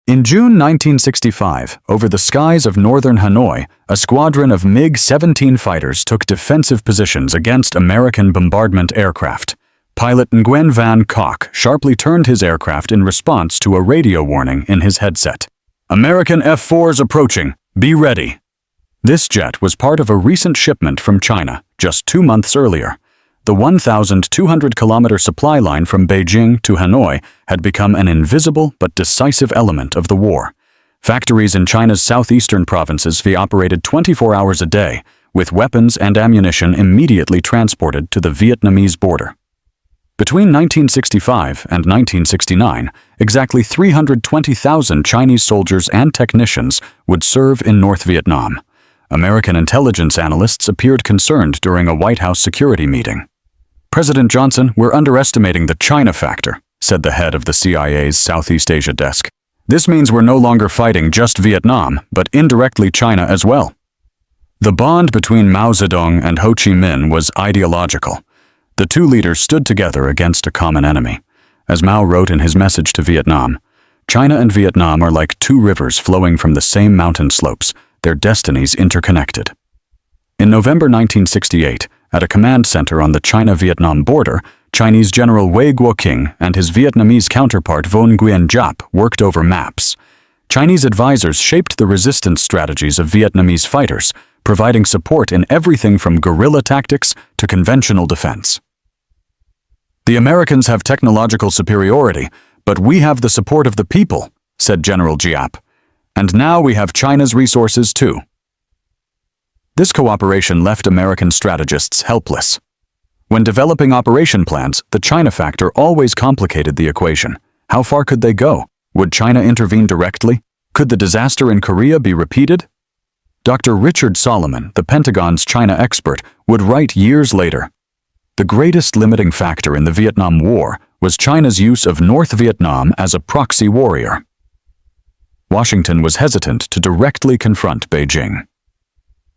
In June 1965, over the skies of northern Hanoi, a squadron of MiG-17 fighters took defensive positions against American bombardment aircraft. Pilot Nguyen Van Kock sharply turned his aircraft in response to a radio warning in his headset. "American F-4s approaching. Be ready." This jet was part of a recent shipment from China, just 2 months earlier. The 1,200-kilometer supply line from Beijing to Hanoi had become an invisible but decisive element of the war. Factories in China's southeastern provinces operated 24 hours a day, with weapons and ammunition immediately transported to the Vietnamese border. Between 1965 and 1969, exactly 320,000 Chinese soldiers and technicians would serve in North Vietnam. American intelligence analysts appeared concerned during a White House security meeting. "President Johnson, we're underestimating the China factor," said the head of the CIA's Southeast Asia desk. "This means we're no longer fighting just Vietnam, but indirectly China as well." The bond between Mao Zedong and Ho Chi Minh was ideological. The two leaders stood together against a common enemy. As Mao wrote in his message to Vietnam, "China and Vietnam are like two rivers flowing from the same mountain slopes, their destinies interconnected." In November 1968, at a command center on the China-Vietnam border, Chinese General Wei Guoqing and his Vietnamese counterpart Von Nguyen Giap worked over maps. Chinese advisors shaped the resistance strategies of Vietnamese fighters, providing support in everything from guerrilla tactics to conventional defense. "The Americans have technological superiority, but we have the support of the people," said General Giap. "And now we have China's resources too." This cooperation left American strategists helpless. When developing operation plans, the China factor always complicated the equation. How far could they go? Would China intervene directly? Could the disaster in Korea be repeated? Dr. Richard Solomon, the Pentagon's China expert, would write years later, "The greatest limiting factor in the Vietnam War was China's use of North Vietnam as a proxy warrior." Washington was hesitant to directly confront Beijing.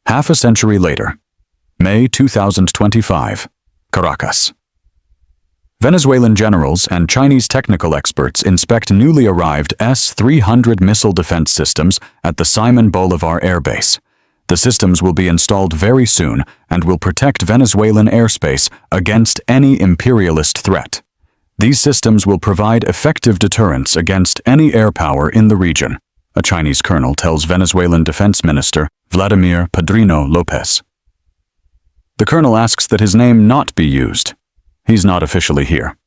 Half a century later, May 2025, Caracas. Venezuelan generals and Chinese technical experts inspect newly arrived S-300 missile defense systems at the Simon Bolivar Air Base. The systems will be installed very soon and will protect Venezuelan airspace against any imperialist threat. These systems will provide effective deterrence against any air power in the region, a Chinese colonel tells Venezuelan Defense Minister Vladimir Padrino Lopez. The colonel asks that his name not be used. He's not officially here.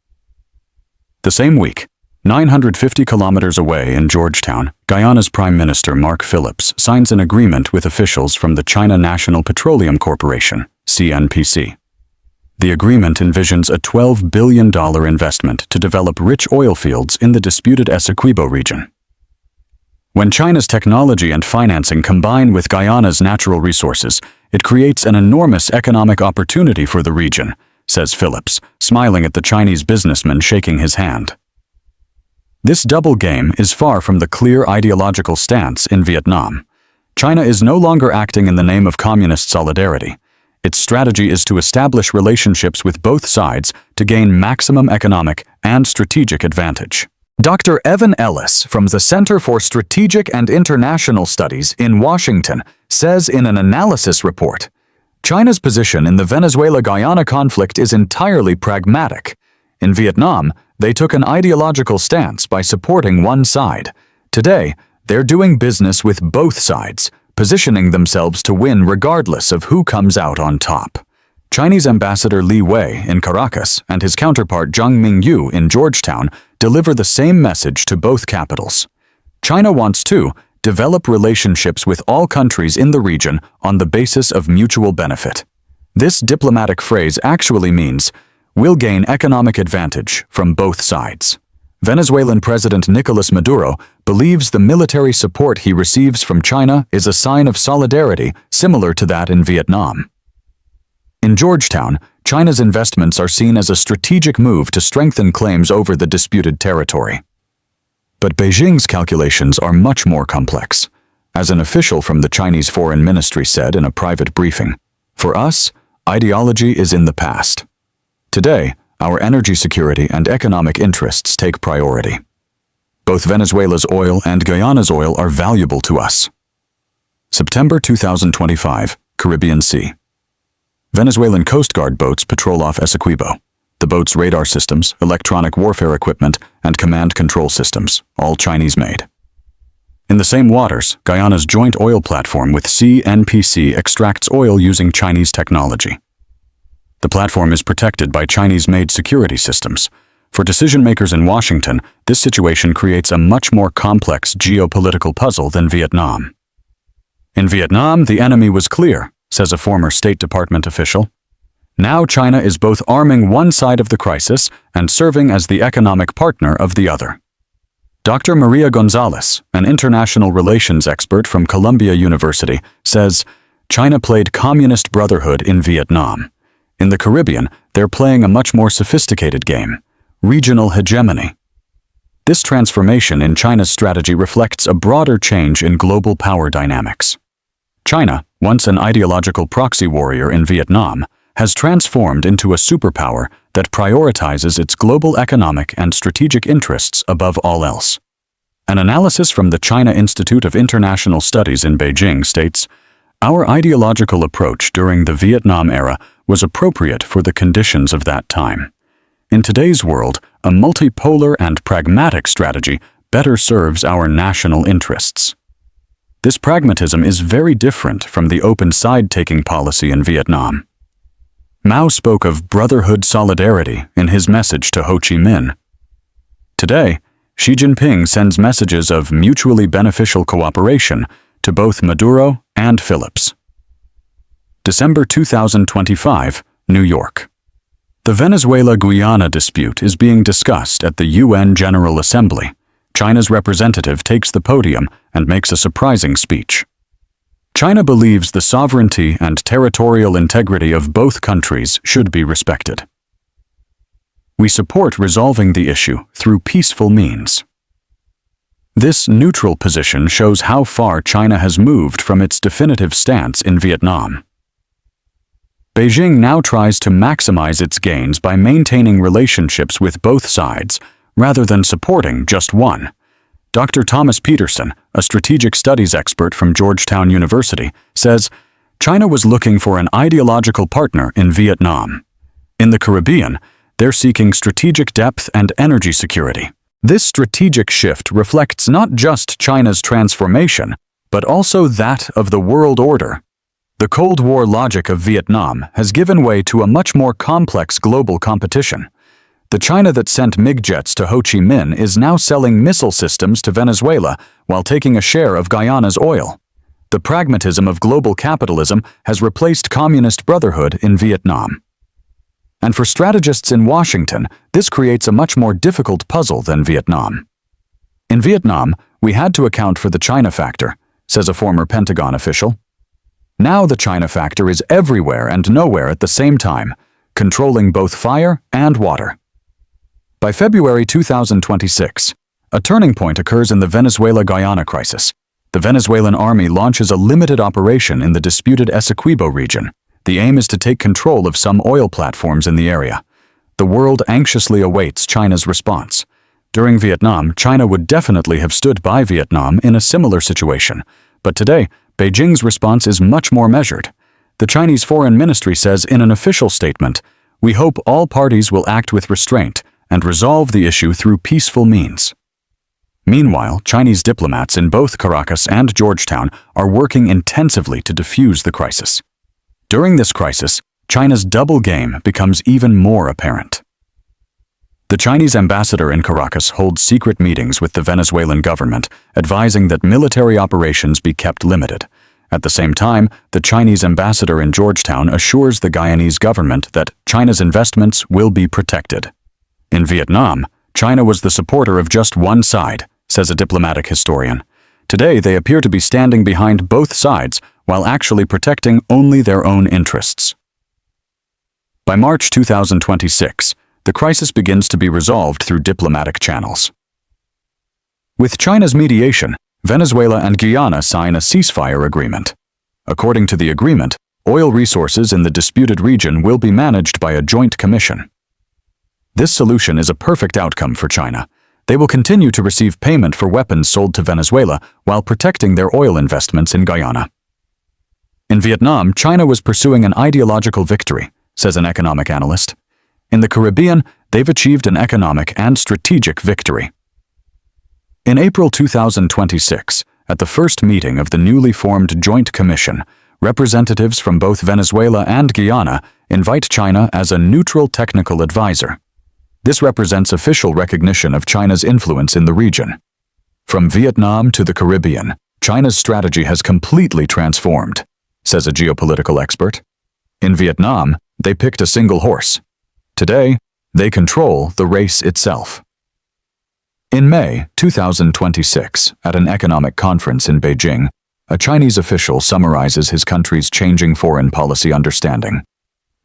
The same week, 950 kilometers away in Georgetown, Guyana's Prime Minister Mark Phillips signs an agreement with officials from the China National Petroleum Corporation, CNPC. The agreement envisions a $12 billion investment to develop rich oil fields in the disputed Essequibo region. When China's technology and financing combine with Guyana's natural resources, it creates an enormous economic opportunity for the region, says Phillips, smiling at the Chinese businessman shaking his hand. This double game is far from the clear ideological stance in Vietnam. China is no longer acting in the name of communist solidarity. Its strategy is to establish relationships with both sides to gain maximum economic and strategic advantage. Dr. Evan Ellis from the Center for Strategic and International Studies in Washington says in an analysis report, China's position in the Venezuela-Guyana conflict is entirely pragmatic. In Vietnam, they took an ideological stance by supporting one side. Today, they're doing business with both sides, positioning themselves to win regardless of who comes out on top. Chinese Ambassador Li Wei in Caracas and his counterpart Zhang Mingyu in Georgetown deliver the same message to both capitals. China wants to develop relationships with all countries in the region on the basis of mutual benefit. This diplomatic phrase actually means, we'll gain economic advantage from both sides. Venezuelan President Nicolas Maduro believes the military support he receives from China is a sign of solidarity similar to that in Vietnam. In Georgetown, China's investments are seen as a strategic move to strengthen claims over the disputed territory. But Beijing's calculations are much more complex. As an official from the Chinese Foreign Ministry said in a private briefing, "For us, ideology is in the past. Today, our energy security and economic interests take priority." Both Venezuela's oil and Guyana's oil are valuable to us. September 2025, Caribbean Sea. Venezuelan Coast Guard boats patrol off Essequibo. The boat's radar systems, electronic warfare equipment, and command control systems, all Chinese-made. In the same waters, Guyana's joint oil platform with CNPC extracts oil using Chinese technology. The platform is protected by Chinese-made security systems. For decision-makers in Washington, this situation creates a much more complex geopolitical puzzle than Vietnam. In Vietnam, the enemy was clear, says a former State Department official. Now China is both arming one side of the crisis and serving as the economic partner of the other. Dr. Maria Gonzalez, an international relations expert from Columbia University, says, China played Communist Brotherhood in Vietnam. In the Caribbean, they're playing a much more sophisticated game, regional hegemony. This transformation in China's strategy reflects a broader change in global power dynamics. China, once an ideological proxy warrior in Vietnam, has transformed into a superpower that prioritizes its global economic and strategic interests above all else. An analysis from the China Institute of International Studies in Beijing states, "Our ideological approach during the Vietnam era was appropriate for the conditions of that time. In today's world, a multipolar and pragmatic strategy better serves our national interests." This pragmatism is very different from the open side-taking policy in Vietnam. Mao spoke of brotherhood solidarity in his message to Ho Chi Minh. Today, Xi Jinping sends messages of mutually beneficial cooperation to both Maduro and Phillips. December 2025, New York. The Venezuela-Guyana dispute is being discussed at the UN General Assembly. China's representative takes the podium and makes a surprising speech. China believes the sovereignty and territorial integrity of both countries should be respected. We support resolving the issue through peaceful means. This neutral position shows how far China has moved from its definitive stance in Vietnam. Beijing now tries to maximize its gains by maintaining relationships with both sides, rather than supporting just one. Dr. Thomas Peterson, a strategic studies expert from Georgetown University, says, China was looking for an ideological partner in Vietnam. In the Caribbean, they're seeking strategic depth and energy security. This strategic shift reflects not just China's transformation, but also that of the world order. The Cold War logic of Vietnam has given way to a much more complex global competition. The China that sent MiG jets to Ho Chi Minh is now selling missile systems to Venezuela while taking a share of Guyana's oil. The pragmatism of global capitalism has replaced communist brotherhood in Vietnam. And for strategists in Washington, this creates a much more difficult puzzle than Vietnam. In Vietnam, we had to account for the China factor, says a former Pentagon official. Now the China factor is everywhere and nowhere at the same time, controlling both fire and water. By February 2026, a turning point occurs in the Venezuela-Guyana crisis. The Venezuelan army launches a limited operation in the disputed Essequibo region. The aim is to take control of some oil platforms in the area. The world anxiously awaits China's response. During Vietnam, China would definitely have stood by Vietnam in a similar situation. But today, Beijing's response is much more measured. The Chinese Foreign Ministry says in an official statement, "We hope all parties will act with restraint and resolve the issue through peaceful means." Meanwhile, Chinese diplomats in both Caracas and Georgetown are working intensively to defuse the crisis. During this crisis, China's double game becomes even more apparent. The Chinese ambassador in Caracas holds secret meetings with the Venezuelan government, advising that military operations be kept limited. At the same time, the Chinese ambassador in Georgetown assures the Guyanese government that China's investments will be protected. In Vietnam, China was the supporter of just one side, says a diplomatic historian. Today, they appear to be standing behind both sides while actually protecting only their own interests. By March 2026, the crisis begins to be resolved through diplomatic channels. With China's mediation, Venezuela and Guyana sign a ceasefire agreement. According to the agreement, oil resources in the disputed region will be managed by a joint commission. This solution is a perfect outcome for China. they will continue to receive payment for weapons sold to Venezuela while protecting their oil investments in Guyana. In Vietnam, China was pursuing an ideological victory, says an economic analyst. In the Caribbean, they've achieved an economic and strategic victory. In April 2026, at the first meeting of the newly formed Joint Commission, representatives from both Venezuela and Guyana invite China as a neutral technical advisor. This represents official recognition of China's influence in the region. From Vietnam to the Caribbean, China's strategy has completely transformed, says a geopolitical expert. In Vietnam, they picked a single horse. Today, they control the race itself. In May 2026, at an economic conference in Beijing, a Chinese official summarizes his country's changing foreign policy understanding.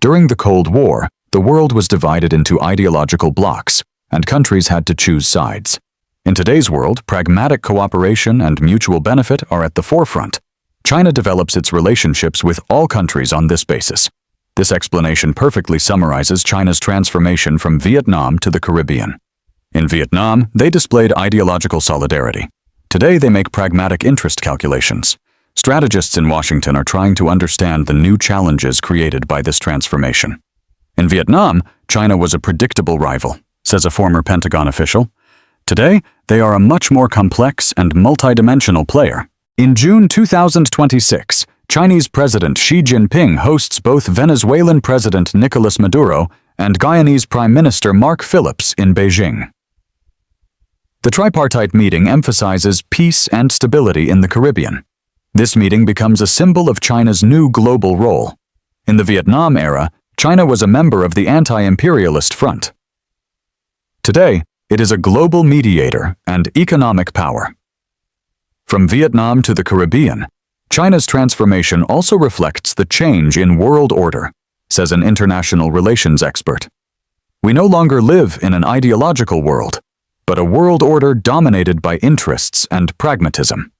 During the Cold War, the world was divided into ideological blocs, and countries had to choose sides. In today's world, pragmatic cooperation and mutual benefit are at the forefront. China develops its relationships with all countries on this basis. This explanation perfectly summarizes China's transformation from Vietnam to the Caribbean. In Vietnam, they displayed ideological solidarity. Today, they make pragmatic interest calculations. Strategists in Washington are trying to understand the new challenges created by this transformation. In Vietnam, China was a predictable rival, says a former Pentagon official. Today, they are a much more complex and multidimensional player. In June 2026, Chinese President Xi Jinping hosts both Venezuelan President Nicolas Maduro and Guyanese Prime Minister Mark Phillips in Beijing. The tripartite meeting emphasizes peace and stability in the Caribbean. This meeting becomes a symbol of China's new global role. In the Vietnam era, China was a member of the anti-imperialist front. Today, it is a global mediator and economic power. From Vietnam to the Caribbean, China's transformation also reflects the change in world order, says an international relations expert. We no longer live in an ideological world, but a world order dominated by interests and pragmatism.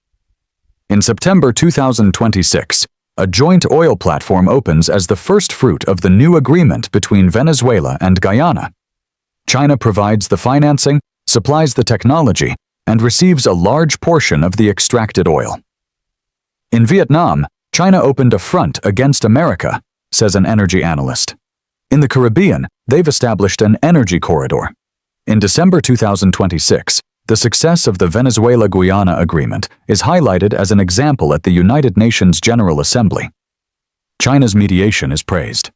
In September 2026, a joint oil platform opens as the first fruit of the new agreement between Venezuela and Guyana. China provides the financing, supplies the technology, and receives a large portion of the extracted oil. In Vietnam, China opened a front against America, says an energy analyst. In the Caribbean, they've established an energy corridor. In December 2026, the success of the Venezuela-Guyana agreement is highlighted as an example at the United Nations General Assembly. China's mediation is praised.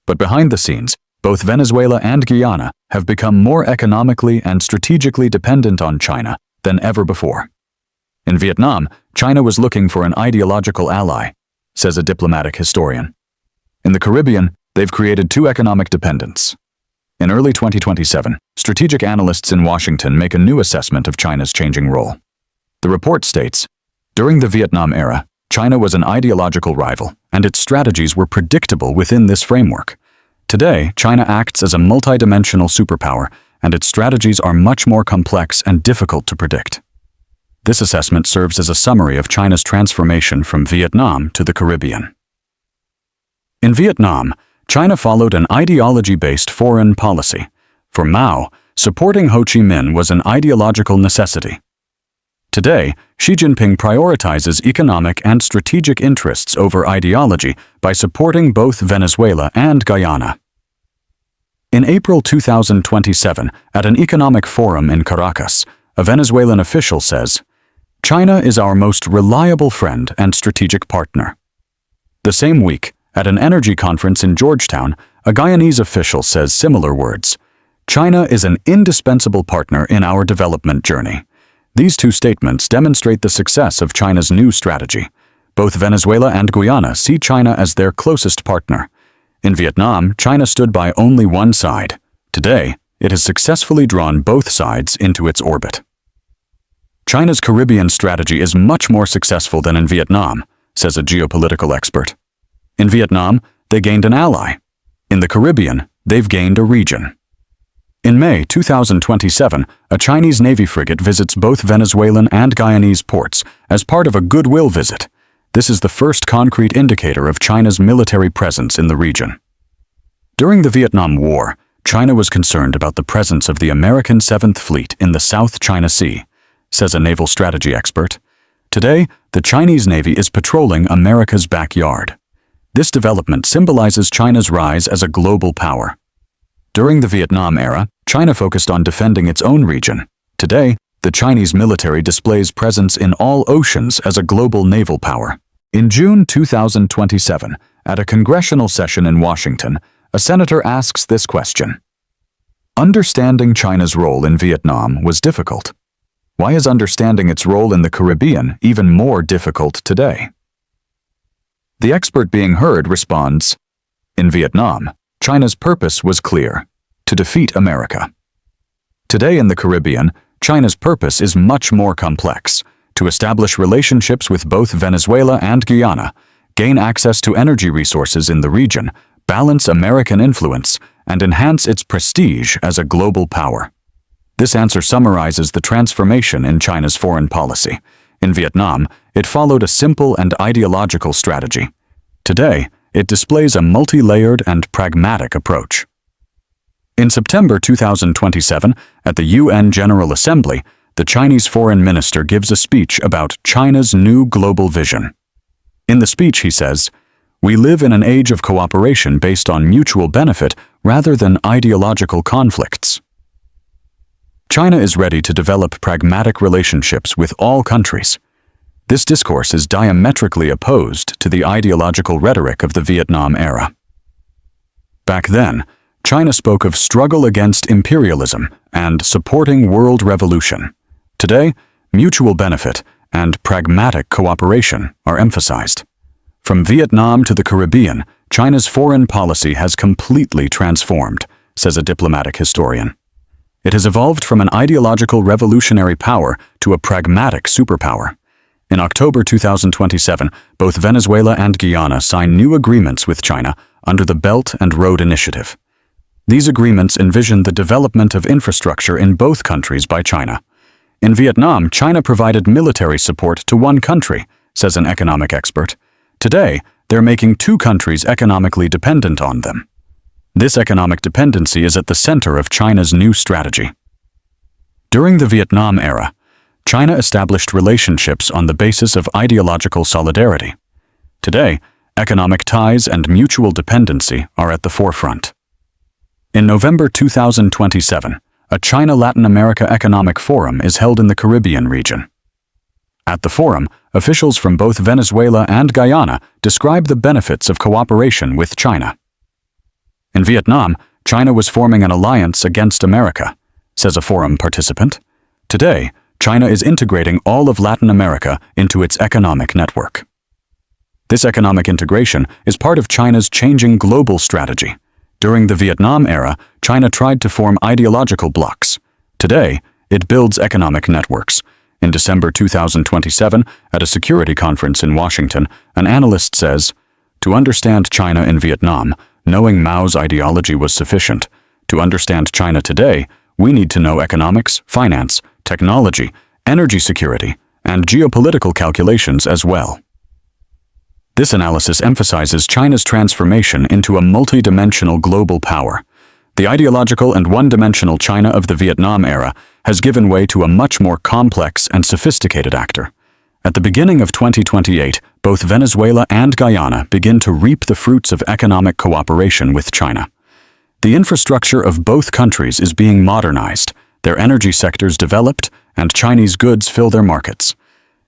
But behind the scenes, both Venezuela and Guyana have become more economically and strategically dependent on China than ever before. In Vietnam, China was looking for an ideological ally, says a diplomatic historian. In the Caribbean, they've created two economic dependents. In early 2027, strategic analysts in Washington make a new assessment of China's changing role. The report states, during the Vietnam era, China was an ideological rival, and its strategies were predictable within this framework. Today, China acts as a multidimensional superpower, and its strategies are much more complex and difficult to predict. This assessment serves as a summary of China's transformation from Vietnam to the Caribbean. In Vietnam, China followed an ideology-based foreign policy. For Mao, supporting Ho Chi Minh was an ideological necessity. Today, Xi Jinping prioritizes economic and strategic interests over ideology by supporting both Venezuela and Guyana. In April 2027, at an economic forum in Caracas, a Venezuelan official says, "China is our most reliable friend and strategic partner." The same week, at an energy conference in Georgetown, a Guyanese official says similar words. China is an indispensable partner in our development journey. These two statements demonstrate the success of China's new strategy. Both Venezuela and Guyana see China as their closest partner. In Vietnam, China stood by only one side. Today, it has successfully drawn both sides into its orbit. China's Caribbean strategy is much more successful than in Vietnam, says a geopolitical expert. In Vietnam, they gained an ally. In the Caribbean, they've gained a region. In May 2027, a Chinese Navy frigate visits both Venezuelan and Guyanese ports as part of a goodwill visit. This is the first concrete indicator of China's military presence in the region. During the Vietnam War, China was concerned about the presence of the American Seventh Fleet in the South China Sea, says a naval strategy expert. Today, the Chinese Navy is patrolling America's backyard. This development symbolizes China's rise as a global power. During the Vietnam era, China focused on defending its own region. Today, the Chinese military displays presence in all oceans as a global naval power. In June 2027, at a congressional session in Washington, a senator asks this question. Understanding China's role in Vietnam was difficult. Why is understanding its role in the Caribbean even more difficult today? The expert being heard responds, in Vietnam, China's purpose was clear, to defeat America. Today in the Caribbean, China's purpose is much more complex, to establish relationships with both Venezuela and Guyana, gain access to energy resources in the region, balance American influence, and enhance its prestige as a global power. This answer summarizes the transformation in China's foreign policy. In Vietnam, it followed a simple and ideological strategy. Today, it displays a multi-layered and pragmatic approach. In September 2027, at the UN General Assembly, the Chinese foreign minister gives a speech about China's new global vision. In the speech, he says, "We live in an age of cooperation based on mutual benefit rather than ideological conflicts." China is ready to develop pragmatic relationships with all countries. This discourse is diametrically opposed to the ideological rhetoric of the Vietnam era. Back then, China spoke of struggle against imperialism and supporting world revolution. Today, mutual benefit and pragmatic cooperation are emphasized. From Vietnam to the Caribbean, China's foreign policy has completely transformed, says a diplomatic historian. It has evolved from an ideological revolutionary power to a pragmatic superpower. In October 2027, both Venezuela and Guyana signed new agreements with China under the Belt and Road Initiative. These agreements envision the development of infrastructure in both countries by China. In Vietnam, China provided military support to one country, says an economic expert. Today, they're making two countries economically dependent on them. This economic dependency is at the center of China's new strategy. During the Vietnam era, China established relationships on the basis of ideological solidarity. Today, economic ties and mutual dependency are at the forefront. In November 2027, a China-Latin America Economic Forum is held in the Caribbean region. At the forum, officials from both Venezuela and Guyana describe the benefits of cooperation with China. In Vietnam, China was forming an alliance against America, says a forum participant. Today, China is integrating all of Latin America into its economic network. This economic integration is part of China's changing global strategy. During the Vietnam era, China tried to form ideological blocs. Today, it builds economic networks. In December 2027, at a security conference in Washington, an analyst says, "To understand China in Vietnam, knowing Mao's ideology was sufficient. To understand China today, we need to know economics, finance, technology, energy security, and geopolitical calculations as well." This analysis emphasizes China's transformation into a multidimensional global power. The ideological and one-dimensional China of the Vietnam era has given way to a much more complex and sophisticated actor. At the beginning of 2028, both Venezuela and Guyana begin to reap the fruits of economic cooperation with China. The infrastructure of both countries is being modernized, their energy sectors developed, and Chinese goods fill their markets.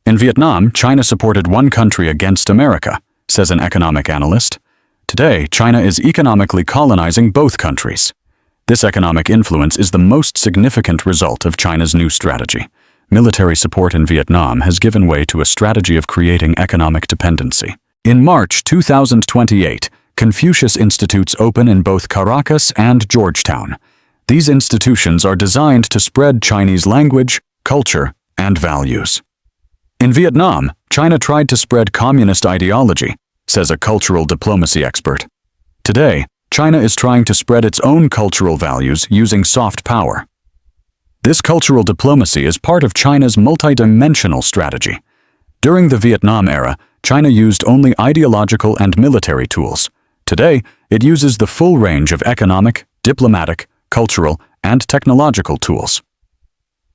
In Vietnam, China supported one country against America, says an economic analyst. Today, China is economically colonizing both countries. This economic influence is the most significant result of China's new strategy. Military support in Vietnam has given way to a strategy of creating economic dependency. In March 2028, Confucius Institutes open in both Caracas and Georgetown. These institutions are designed to spread Chinese language, culture, and values. In Vietnam, China tried to spread communist ideology, says a cultural diplomacy expert. Today, China is trying to spread its own cultural values using soft power. This cultural diplomacy is part of China's multidimensional strategy. During the Vietnam era, China used only ideological and military tools. Today, it uses the full range of economic, diplomatic, cultural, and technological tools.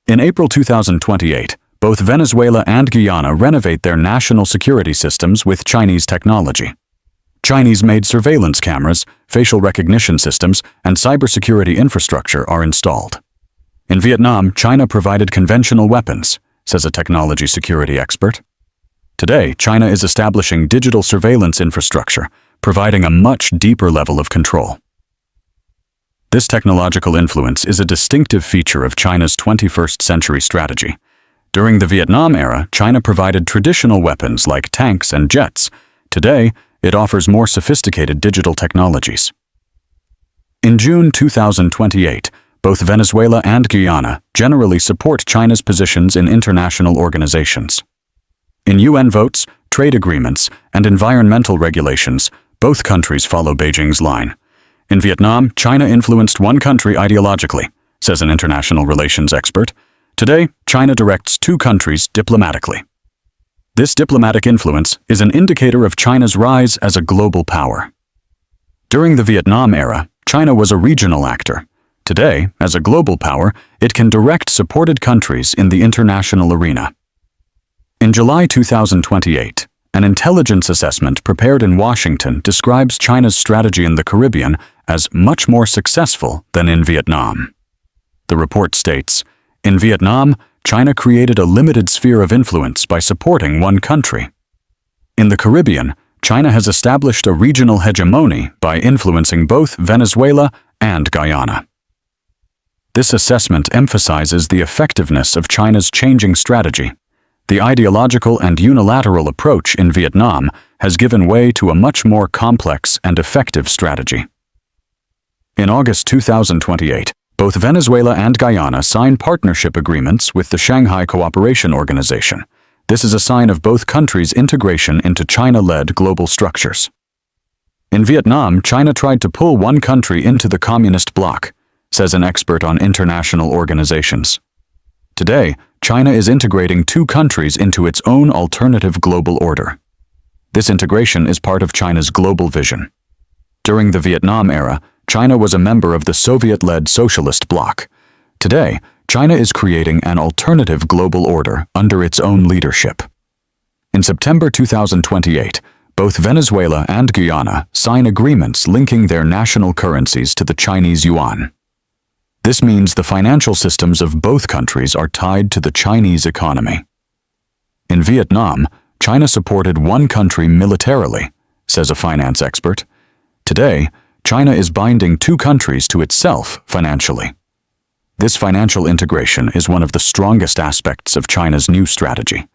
In April 2028, both Venezuela and Guyana renovate their national security systems with Chinese technology. Chinese-made surveillance cameras, facial recognition systems, and cybersecurity infrastructure are installed. In Vietnam, China provided conventional weapons, says a technology security expert. Today, China is establishing digital surveillance infrastructure, providing a much deeper level of control. This technological influence is a distinctive feature of China's 21st century strategy. During the Vietnam era, China provided traditional weapons like tanks and jets. Today, it offers more sophisticated digital technologies. In June 2028, both Venezuela and Guyana generally support China's positions in international organizations. In UN votes, trade agreements, and environmental regulations, both countries follow Beijing's line. In Vietnam, China influenced one country ideologically, says an international relations expert. Today, China directs two countries diplomatically. This diplomatic influence is an indicator of China's rise as a global power. During the Vietnam era, China was a regional actor. Today, as a global power, it can direct supported countries in the international arena. In July 2028, an intelligence assessment prepared in Washington describes China's strategy in the Caribbean as much more successful than in Vietnam. The report states, in Vietnam, China created a limited sphere of influence by supporting one country. In the Caribbean, China has established a regional hegemony by influencing both Venezuela and Guyana. This assessment emphasizes the effectiveness of China's changing strategy. The ideological and unilateral approach in Vietnam has given way to a much more complex and effective strategy. In August 2028, both Venezuela and Guyana signed partnership agreements with the Shanghai Cooperation Organization. This is a sign of both countries' integration into China-led global structures. In Vietnam, China tried to pull one country into the communist bloc, says an expert on international organizations. Today, China is integrating two countries into its own alternative global order. This integration is part of China's global vision. During the Vietnam era, China was a member of the Soviet-led socialist bloc. Today, China is creating an alternative global order under its own leadership. In September 2028, both Venezuela and Guyana sign agreements linking their national currencies to the Chinese yuan. This means the financial systems of both countries are tied to the Chinese economy. In Vietnam, China supported one country militarily, says a finance expert. Today, China is binding two countries to itself financially. This financial integration is one of the strongest aspects of China's new strategy.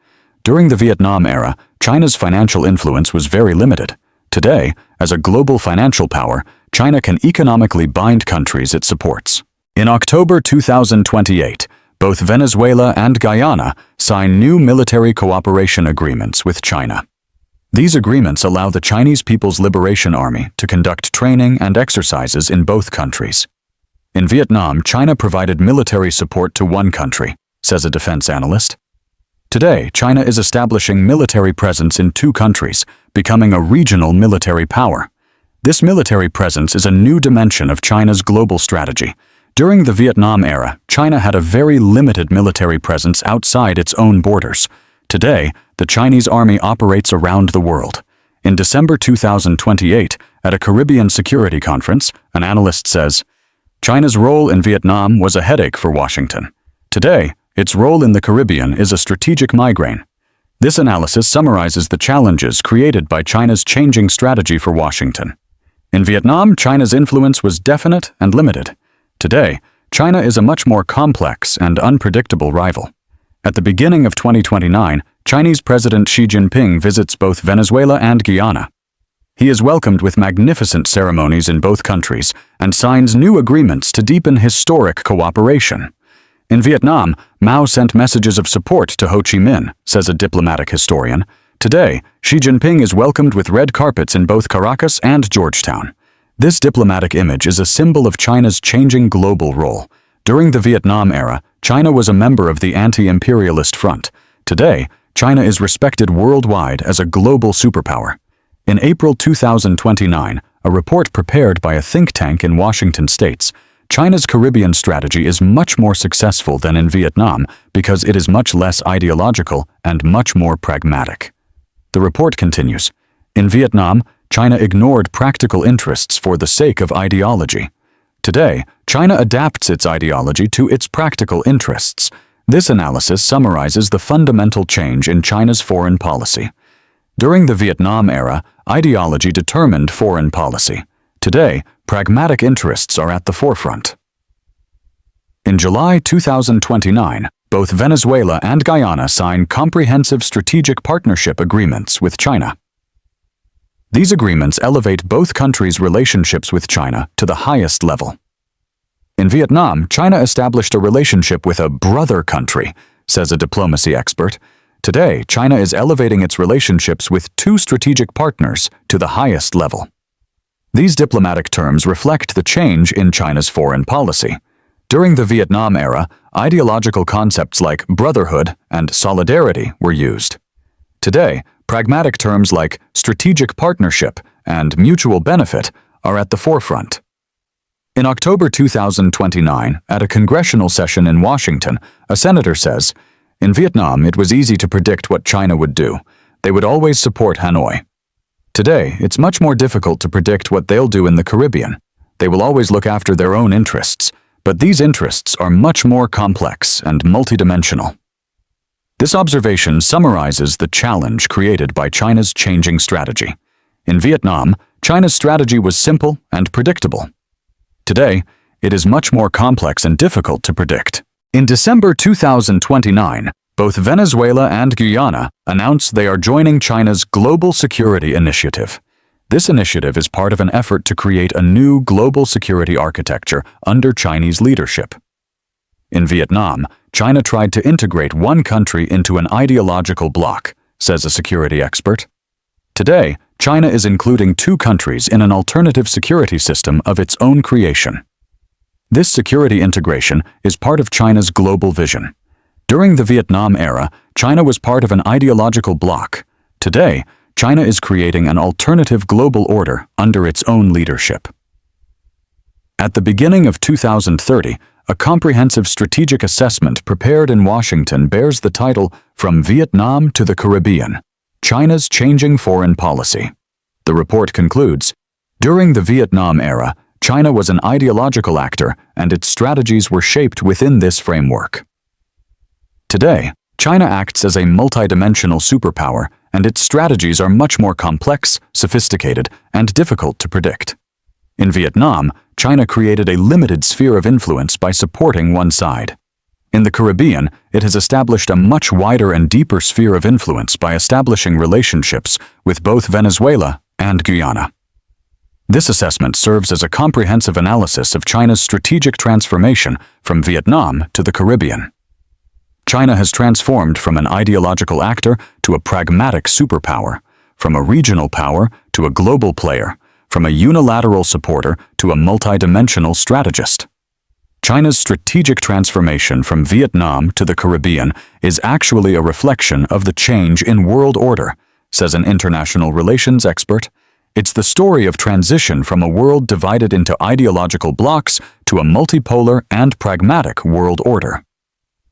During the Vietnam era, China's financial influence was very limited. Today, as a global financial power, China can economically bind countries it supports. In October 2028, both Venezuela and Guyana signed new military cooperation agreements with China. These agreements allow the Chinese People's Liberation Army to conduct training and exercises in both countries. In Vietnam, China provided military support to one country, says a defense analyst. Today, China is establishing military presence in two countries, becoming a regional military power. This military presence is a new dimension of China's global strategy. During the Vietnam era, China had a very limited military presence outside its own borders. Today, the Chinese army operates around the world. In December 2028, at a Caribbean security conference, an analyst says, China's role in Vietnam was a headache for Washington. Today, its role in the Caribbean is a strategic migraine. This analysis summarizes the challenges created by China's changing strategy for Washington. In Vietnam, China's influence was definite and limited. Today, China is a much more complex and unpredictable rival. At the beginning of 2029, Chinese President Xi Jinping visits both Venezuela and Guyana. He is welcomed with magnificent ceremonies in both countries and signs new agreements to deepen historic cooperation. In Vietnam, Mao sent messages of support to Ho Chi Minh, says a diplomatic historian. Today, Xi Jinping is welcomed with red carpets in both Caracas and Georgetown. This diplomatic image is a symbol of China's changing global role. During the Vietnam era, China was a member of the anti-imperialist front. Today, China is respected worldwide as a global superpower. In April 2029, a report prepared by a think tank in Washington states, China's Caribbean strategy is much more successful than in Vietnam because it is much less ideological and much more pragmatic. The report continues, in Vietnam, China ignored practical interests for the sake of ideology. Today, China adapts its ideology to its practical interests. This analysis summarizes the fundamental change in China's foreign policy. During the Vietnam era, ideology determined foreign policy. Today, pragmatic interests are at the forefront. In July 2029, both Venezuela and Guyana sign comprehensive strategic partnership agreements with China. These agreements elevate both countries' relationships with China to the highest level. In Vietnam, China established a relationship with a brother country, says a diplomacy expert. Today, China is elevating its relationships with two strategic partners to the highest level. These diplomatic terms reflect the change in China's foreign policy. During the Vietnam era, ideological concepts like brotherhood and solidarity were used. Today, pragmatic terms like strategic partnership and mutual benefit are at the forefront. In October 2029, at a congressional session in Washington, a senator says, "In Vietnam, it was easy to predict what China would do. They would always support Hanoi. Today, it's much more difficult to predict what they'll do in the Caribbean. They will always look after their own interests, but these interests are much more complex and multidimensional." This observation summarizes the challenge created by China's changing strategy. In Vietnam, China's strategy was simple and predictable. Today, it is much more complex and difficult to predict. In December 2029, both Venezuela and Guyana announced they are joining China's Global Security Initiative. This initiative is part of an effort to create a new global security architecture under Chinese leadership. In Vietnam, China tried to integrate one country into an ideological bloc, says a security expert. Today, China is including two countries in an alternative security system of its own creation. This security integration is part of China's global vision. During the Vietnam era, China was part of an ideological bloc. Today, China is creating an alternative global order under its own leadership. At the beginning of 2030, a comprehensive strategic assessment prepared in Washington bears the title From Vietnam to the Caribbean, China's Changing Foreign Policy. The report concludes, during the Vietnam era, China was an ideological actor and its strategies were shaped within this framework. Today, China acts as a multidimensional superpower and its strategies are much more complex, sophisticated, and difficult to predict. In Vietnam, China created a limited sphere of influence by supporting one side. In the Caribbean, it has established a much wider and deeper sphere of influence by establishing relationships with both Venezuela and Guyana. This assessment serves as a comprehensive analysis of China's strategic transformation from Vietnam to the Caribbean. China has transformed from an ideological actor to a pragmatic superpower, from a regional power to a global player, from a unilateral supporter to a multidimensional strategist. China's strategic transformation from Vietnam to the Caribbean is actually a reflection of the change in world order, says an international relations expert. It's the story of transition from a world divided into ideological blocs to a multipolar and pragmatic world order.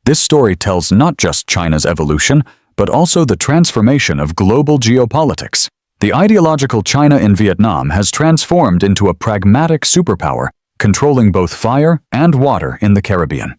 This story tells not just China's evolution, but also the transformation of global geopolitics. The ideological China in Vietnam has transformed into a pragmatic superpower, controlling both fire and water in the Caribbean.